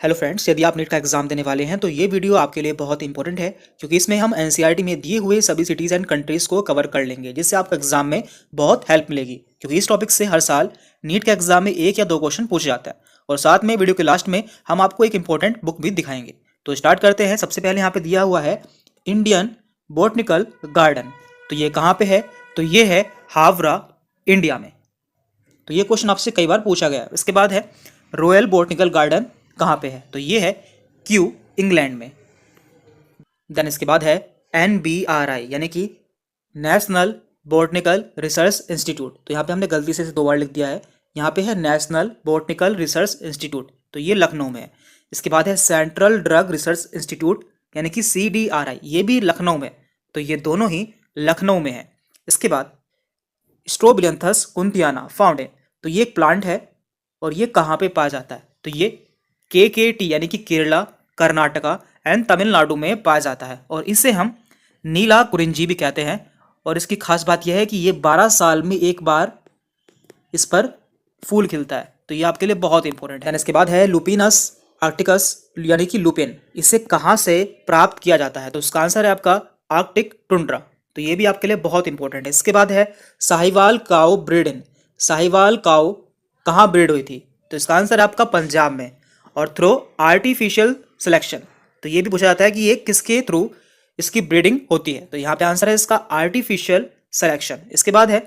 Hello friends, यदि आप NEET का एग्जाम देने वाले हैं तो ये वीडियो आपके लिए बहुत इंपॉर्टेंट है क्योंकि इसमें हम एनसीईआरटी में दिए हुए सभी सिटीज़ एंड कंट्रीज़ को कवर कर लेंगे, जिससे आपको एग्जाम में बहुत हेल्प मिलेगी। क्योंकि इस टॉपिक से हर साल नीट के एग्जाम में 1 या 2 क्वेश्चन पूछे जाता है और साथ में वीडियो के लास्ट में हम आपको एक इंपॉर्टेंट बुक भी दिखाएंगे। तो स्टार्ट करते हैं। सबसे पहले यहाँ पे दिया हुआ है इंडियन बोटनिकल गार्डन। तो ये कहाँ पे है? तो ये है हावड़ा, इंडिया में। तो ये क्वेश्चन आपसे कई बार पूछा गया है। इसके बाद है रॉयल बोटनिकल गार्डन कहाँ पे है? तो ये है क्यू, इंग्लैंड में। देन इसके बाद है NBRI यानी कि नेशनल बोटनिकल रिसर्च इंस्टीट्यूट। तो यहाँ पे हमने गलती से 2 बार लिख दिया है। यहाँ पे है नेशनल बोटनिकल रिसर्च इंस्टीट्यूट, तो ये लखनऊ में है। इसके बाद है सेंट्रल ड्रग रिसर्च इंस्टीट्यूट यानी कि CDRI, ये भी लखनऊ में। तो ये दोनों ही लखनऊ में है। इसके बाद स्ट्रोबिलियंथस कुंतियाना फाउंडेन, तो ये एक प्लांट है और ये कहाँ पे पाया जाता है? तो ये KKT यानी कि केरला, कर्नाटका एंड तमिलनाडु में पाया जाता है और इसे हम नीला कुरिंजी भी कहते हैं। और इसकी खास बात यह है कि ये 12 साल में एक बार इस पर फूल खिलता है। तो ये आपके लिए बहुत इंपॉर्टेंट है। इसके बाद है लुपिनस आर्क्टिकस यानी कि लुपिन, इसे कहाँ से प्राप्त किया जाता है? तो इसका आंसर है आपका आर्कटिक टुंड्रा। तो ये भी आपके लिए बहुत इंपॉर्टेंट है। इसके बाद है साहिवाल काऊ ब्रीडिंग। साहिवाल काऊ कहाँ ब्रीड हुई थी? तो इसका आंसर है आपका पंजाब में और थ्रू आर्टिफिशियल सिलेक्शन। तो ये भी पूछा जाता है कि ये किसके थ्रू इसकी ब्रीडिंग होती है? तो यहाँ पे आंसर है इसका आर्टिफिशियल सिलेक्शन। इसके बाद है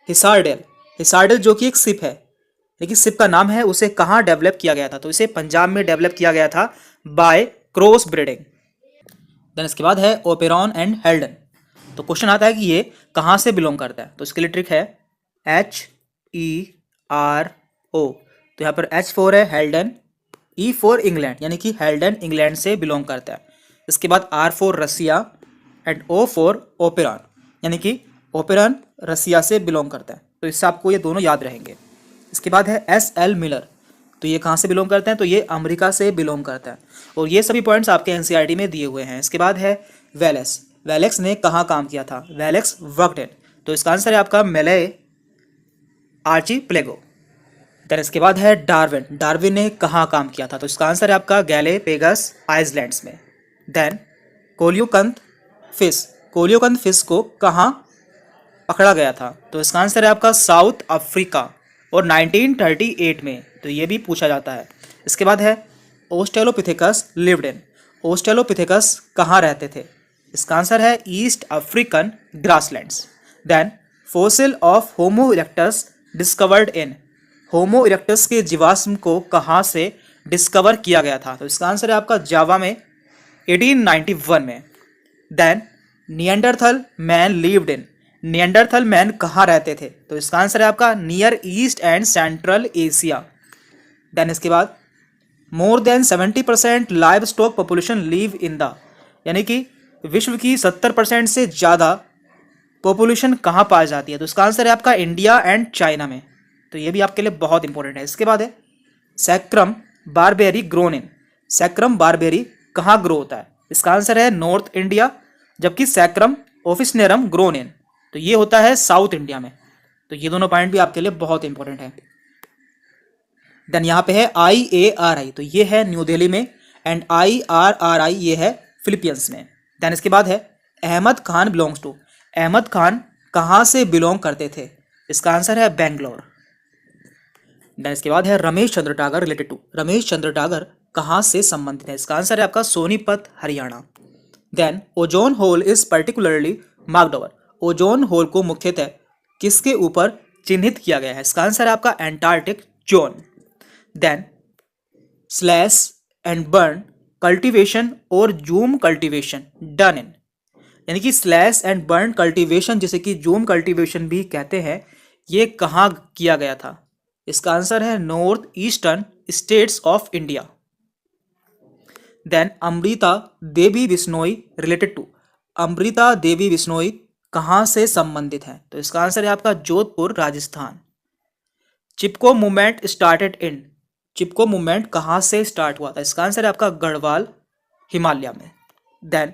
हिसारडेल। हिसारडेल जो कि एक शिप है, लेकिन शिप का नाम है, उसे कहाँ डेवलप किया गया था? तो इसे पंजाब में डेवलप किया गया था बाय क्रॉस ब्रीडिंग। देन इसके बाद है ओपेरॉन एंड हेल्डन। तो क्वेश्चन आता है कि ये कहाँ से बिलोंग करता है? तो इसके लिए ट्रिक है HERO। तो यहाँ पर H फॉर है हेल्डन, E फॉर इंग्लैंड यानी कि हेल्डन इंग्लैंड से बिलोंग करता है। इसके बाद R for Russia and O for operon यानी कि ओपेरॉन रसिया से बिलोंग करता है। तो इससे आपको ये दोनों याद रहेंगे। इसके बाद है SL मिलर। तो ये कहाँ से बिलोंग करते हैं? तो ये अमेरिका से बिलोंग करता है और ये सभी पॉइंट्स आपके एनसीईआरटी में दिए हुए हैं। इसके बाद है वेलेस। वेलेक्स ने कहाँ काम किया था? वेलेक्स वर्कड इन। तो इसका आंसर है आपका मेले आर्चिपेलागो। देन इसके बाद है डार्विन। डार्विन ने कहाँ काम किया था? तो इसका आंसर है आपका गैलेपेगस आइसलैंड्स में। Then coelacanth fish. Coelacanth fish को कहाँ पकड़ा गया था? तो इसका आंसर है आपका साउथ अफ्रीका और 1938 में। तो ये भी पूछा जाता है। इसके बाद है ऑस्ट्रेलोपिथेकस लिव्ड इन। ऑस्ट्रेलोपिथेकस कहाँ रहते थे? इसका आंसर है East African grasslands. Then fossil of Homo erectus discovered in. Homo erectus के जीवाश्म को कहाँ से डिस्कवर किया गया था? तो इसका आंसर है आपका जावा में 1891 में। Then Neanderthal man lived in. Neanderthal man कहाँ रहते थे? तो इसका आंसर है आपका Near East and Central Asia. Then इसके बाद more than 70% livestock population live in the, यानी कि विश्व की 70% से ज़्यादा पॉपुलेशन कहाँ पाई जाती है? तो इसका आंसर है आपका इंडिया एंड चाइना में। तो ये भी आपके लिए बहुत इंपॉर्टेंट है। इसके बाद है saccharum barberi grown in. Saccharum barberi कहाँ ग्रो होता है? इसका आंसर है नॉर्थ इंडिया, जबकि सैक्रम ऑफिसनेरम ग्रोन इन, तो ये होता है साउथ इंडिया में। तो ये दोनों पॉइंट भी आपके लिए बहुत इंपॉर्टेंट है। देन यहाँ पे है IARI। तो ये है न्यू दिल्ली में एंड IRRI ये है फिलीपींस में। देन इसके बाद है अहमद खान बिलोंग्स टू। अहमद खान कहाँ से बिलोंग करते थे? इसका आंसर है बेंगलोर। देन इसके बाद है रमेश चंद्र टागर रिलेटेड टू। रमेश चंद्र टागर कहाँ से संबंधित है? इसका आंसर है आपका Sonipat, Haryana. Then ozone hole is particularly marked over. Ozone hole को मुख्यतः किसके ऊपर चिन्हित किया गया है? इसका आंसर है आपका Antarctic zone. Then slash and burn cultivation और जूम कल्टीवेशन डन इन, यानी कि स्लैश एंड बर्न कल्टीवेशन जिसे कि जूम कल्टीवेशन भी कहते हैं, ये कहाँ किया गया था? इसका आंसर है north eastern states of India. Then Amrita Devi Bishnoi related to. Amrita Devi Bishnoi कहाँ से संबंधित है? तो इसका आंसर है आपका Jodhpur, Rajasthan. Chipko movement started in. Chipko movement कहाँ से स्टार्ट हुआ था? इसका आंसर है आपका गढ़वाल, हिमालय में। Then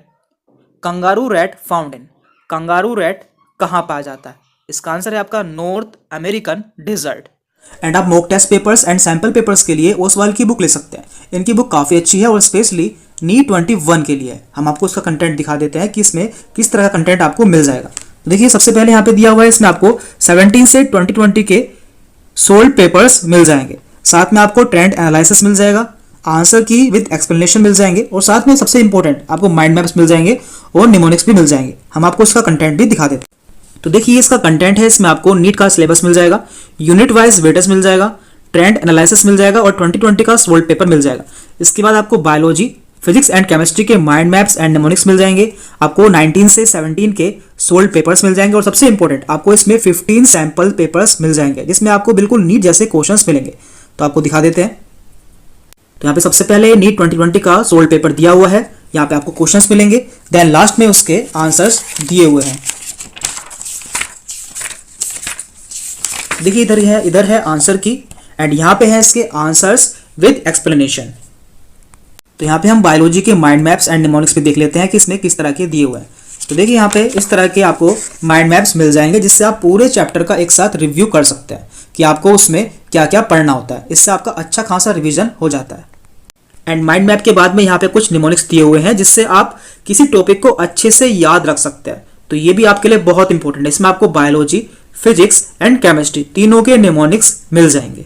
kangaroo rat found in. Kangaroo rat कहाँ पाया जाता है? इसका आंसर है आपका नॉर्थ अमेरिकन डेजर्ट। एंड आप mock test papers and sample papers के लिए ओसवाल की बुक ले सकते हैं। इनकी बुक काफ़ी अच्छी है और स्पेशली नीट 21 के लिए है। हम आपको उसका कंटेंट दिखा देते हैं कि इसमें किस तरह का कंटेंट आपको मिल जाएगा। तो देखिए सबसे पहले यहाँ पे दिया हुआ है, इसमें आपको 17 से 2020 के सोल्ड पेपर्स मिल जाएंगे। साथ में आपको ट्रेंड एनालिसिस मिल जाएगा, आंसर की विद एक्सप्लेनेशन मिल जाएंगे और साथ में सबसे इंपॉर्टेंट आपको माइंड मैप्स मिल जाएंगे और निमोनिक्स भी मिल जाएंगे। हम आपको इसका कंटेंट भी दिखा देते हैं। तो देखिए इसका कंटेंट है, इसमें आपको नीट का सिलेबस मिल जाएगा, यूनिट वाइज वेटेज मिल जाएगा, ट्रेंड एनालिसिस मिल जाएगा और 2020 का सोल्ड पेपर मिल जाएगा। इसके बाद आपको बायोलॉजी, फिजिक्स एंड केमिस्ट्री के माइंड मैप्स एंड निमोनिक्स मिल जाएंगे। आपको 19 से 17 के सोल्ड पेपर्स मिल जाएंगे और सबसे इंपॉर्टेंट आपको इसमें 15 सैंपल पेपर्स मिल जाएंगे, जिसमें आपको बिल्कुल नीट जैसे क्वेश्चंस मिलेंगे। तो आपको दिखा देते हैं। तो यहाँ पे सबसे पहले नीट 2020 का सोल्ड पेपर दिया हुआ है, यहाँ पे आपको क्वेश्चंस मिलेंगे, देन लास्ट में उसके आंसर्स दिए हुए हैं। देखिए इधर है आंसर की एंड यहाँ पे है इसके आंसर्स विद एक्सप्लेनेशन। तो यहाँ पे हम बायोलॉजी के माइंड मैप्स एंड निमोनिक्स पे देख लेते हैं कि इसमें किस तरह के दिए हुए हैं। तो देखिए यहाँ पे इस तरह के आपको माइंड मैप्स मिल जाएंगे, जिससे आप पूरे चैप्टर का एक साथ रिव्यू कर सकते हैं कि आपको उसमें क्या क्या पढ़ना होता है। इससे आपका अच्छा खासा रिविजन हो जाता है। एंड माइंड मैप के बाद में यहाँ पे कुछ निमोनिक्स दिए हुए हैं, जिससे आप किसी टॉपिक को अच्छे से याद रख सकते हैं। तो ये भी आपके लिए बहुत इंपॉर्टेंट है। इसमें आपको बायोलॉजी, फिजिक्स एंड केमिस्ट्री तीनों के निमोनिक्स मिल जाएंगे।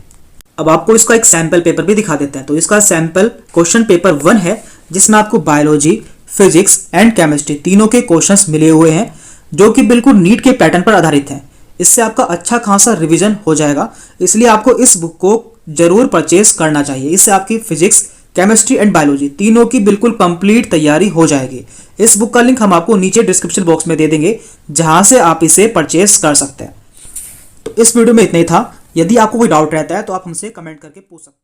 अब आपको इसका एक सैंपल पेपर भी दिखा देते हैं। तो इसका सैंपल क्वेश्चन पेपर 1 है, जिसमें आपको बायोलॉजी, फिजिक्स एंड केमिस्ट्री तीनों के क्वेश्चंस मिले हुए हैं, जो कि बिल्कुल नीट के पैटर्न पर आधारित हैं। इससे आपका अच्छा खासा रिवीजन हो जाएगा, इसलिए आपको इस बुक को जरूर परचेज करना चाहिए। इससे आपकी फिजिक्स, केमिस्ट्री एंड बायोलॉजी तीनों की बिल्कुल कंप्लीट तैयारी हो जाएगी। इस बुक का लिंक हम आपको नीचे डिस्क्रिप्शन बॉक्स में दे देंगे, जहां से आप इसे परचेज कर सकते हैं। तो इस वीडियो में इतना ही था। यदि आपको कोई डाउट रहता है तो आप हमसे कमेंट करके पूछ सकते हैं।